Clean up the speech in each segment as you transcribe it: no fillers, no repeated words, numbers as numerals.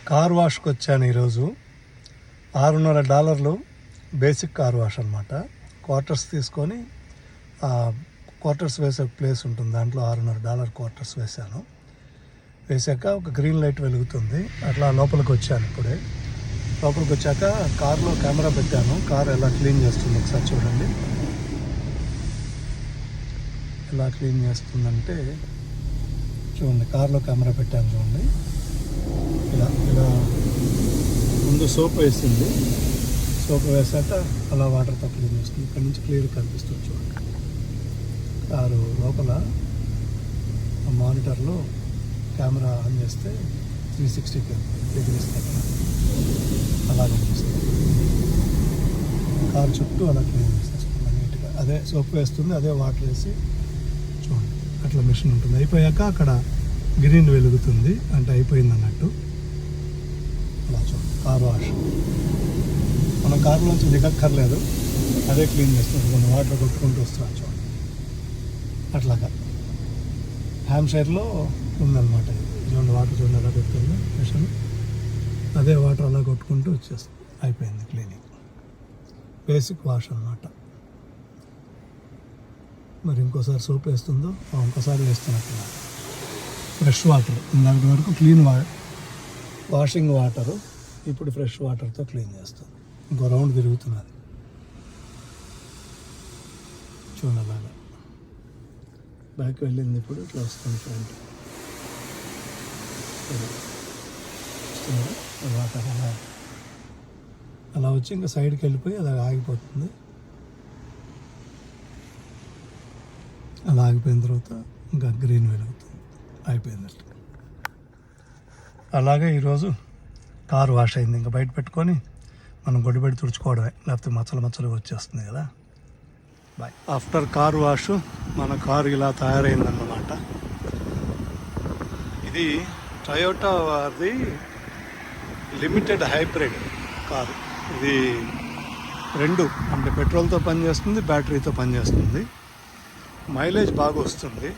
Car వాష్కి వచ్చాను ఈరోజు. $600 basic car wash అనమాట. క్వార్టర్స్ తీసుకొని క్వార్టర్స్ వేసే ప్లేస్ ఉంటుంది, దాంట్లో $600 క్వార్టర్స్ వేశాను. వేసాక ఒక గ్రీన్ లైట్ వెలుగుతుంది. అట్లా లోపలికి వచ్చాను. ఇప్పుడే లోపలికి వచ్చాక కార్లో కెమెరా పెట్టాను. కార్ ఎలా క్లీన్ చేస్తుంది ఒకసారి చూడండి. ఎలా క్లీన్ చేస్తుందంటే చూడండి, కార్లో కెమెరా పెట్టాను చూడండి. ఇలా ఇలా ముందు సోప్ వేసింది. సోప్ వేసాక అలా వాటర్తో క్లీన్ చేస్తుంది. ఇక్కడ నుంచి క్లియర్ కనిపిస్తుంది చూడండి. కారు లోపల మానిటర్లో కెమెరా ఆన్ చేస్తే 360 డిగ్రీస్ దగ్గర అలా కనిపిస్తుంది. కారు చుట్టూ అలా క్లీన్ చేసేస్తుంది నీట్గా. అదే సోప్ వేస్తుంది, అదే వాటర్ వేసి చూడండి అట్లా మిషన్ ఉంటుంది. అయిపోయాక అక్కడ గ్రీన్ వెలుగుతుంది, అంటే అయిపోయింది అన్నట్టు. అలా చూడండి కార్ వాష్. మనం కారులోంచి దిగక్కర్లేదు, అదే క్లీన్ చేస్తుంది. మనం వాటర్ కొట్టుకుంటూ వస్తున్నాం చూడండి. అట్లాగా హ్యామ్షైర్లో ఉందన్నమాట. చూడండి వాటర్ చూడండి అలా కొట్టుకుంది మిషన్. అదే వాటర్ అలా కొట్టుకుంటూ వచ్చేస్తుంది. అయిపోయింది క్లీనింగ్. బేసిక్ వాష్ అన్నమాట. మరి ఇంకోసారి సోప్ వేస్తుందో ఇంకోసారి వేస్తున్నట్టు. ఫ్రెష్ వాటర్ ఇందాక వరకు క్లీన్ వాషింగ్ వాటరు, ఇప్పుడు ఫ్రెష్ వాటర్తో క్లీన్ చేస్తుంది. ఇంకో రౌండ్ తిరుగుతున్నది చూడండి. అలాగా బ్యాక్ వెళ్ళింది, ఇప్పుడు ఇట్లా వస్తుంది ఫ్రంట్. వాటర్ అలా అలా వచ్చి ఇంకా సైడ్కి వెళ్ళిపోయి అలా ఆగిపోతుంది. అలా ఆగిపోయిన తర్వాత ఇంకా గ్రీన్ వెలుగుతుంది. అయిపోయింది. అలాగే ఈరోజు కారు వాష్ అయింది. ఇంకా బయట పెట్టుకొని మనం గొడ్డుబెట్టి తుడుచుకోవడమే, లేకపోతే మచ్చలు వచ్చేస్తుంది కదా. బాయ్. ఆఫ్టర్ కార్ వాష్ మన కారు ఇలా తయారైందన్నమాట. ఇది టయోటా వారిది లిమిటెడ్ హైబ్రిడ్ కారు. ఇది రెండు, అంటే పెట్రోల్తో పనిచేస్తుంది, బ్యాటరీతో పనిచేస్తుంది. మైలేజ్ బాగా వస్తుంది.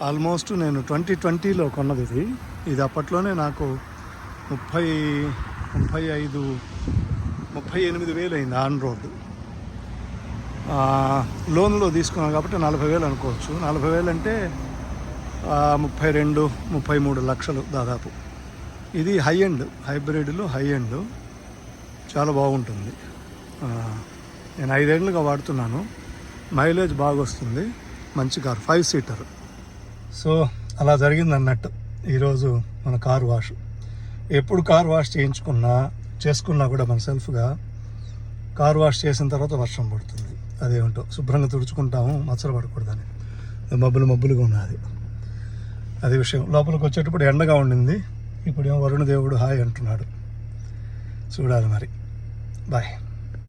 ఆల్మోస్ట్ నేను 2020లో కొన్నది ఇది. ఇది అప్పట్లోనే నాకు 38,000 అయింది ఆన్ రోడ్. లోన్లో తీసుకున్నాను కాబట్టి 40,000 అనుకోవచ్చు. 40,000 అంటే 32-33 లక్షలు దాదాపు. ఇది హై ఎండ్, హైబ్రిడ్లో హై ఎండ్, చాలా బాగుంటుంది. నేను 5 ఏళ్ళుగా వాడుతున్నాను. మైలేజ్ బాగా వస్తుంది, మంచి కారు, 5 సీటర్. సో అలా జరిగింది అన్నట్టు ఈరోజు మన కారు వాష్. ఎప్పుడు కారు వాష్ చేసుకున్నా కూడా మన సెల్ఫ్గా కారు వాష్ చేసిన తర్వాత వర్షం పడుతుంది. అదేమిటో శుభ్రంగా తుడుచుకుంటాము, మచ్చలు పడకూడదని. మబ్బులుగా ఉన్నది, అది విషయం. లోపలికి వచ్చేటప్పుడు ఎండగా ఉండింది, ఇప్పుడేమో వరుణ దేవుడు హాయ్ అంటున్నాడు. చూడాలి మరి. బాయ్.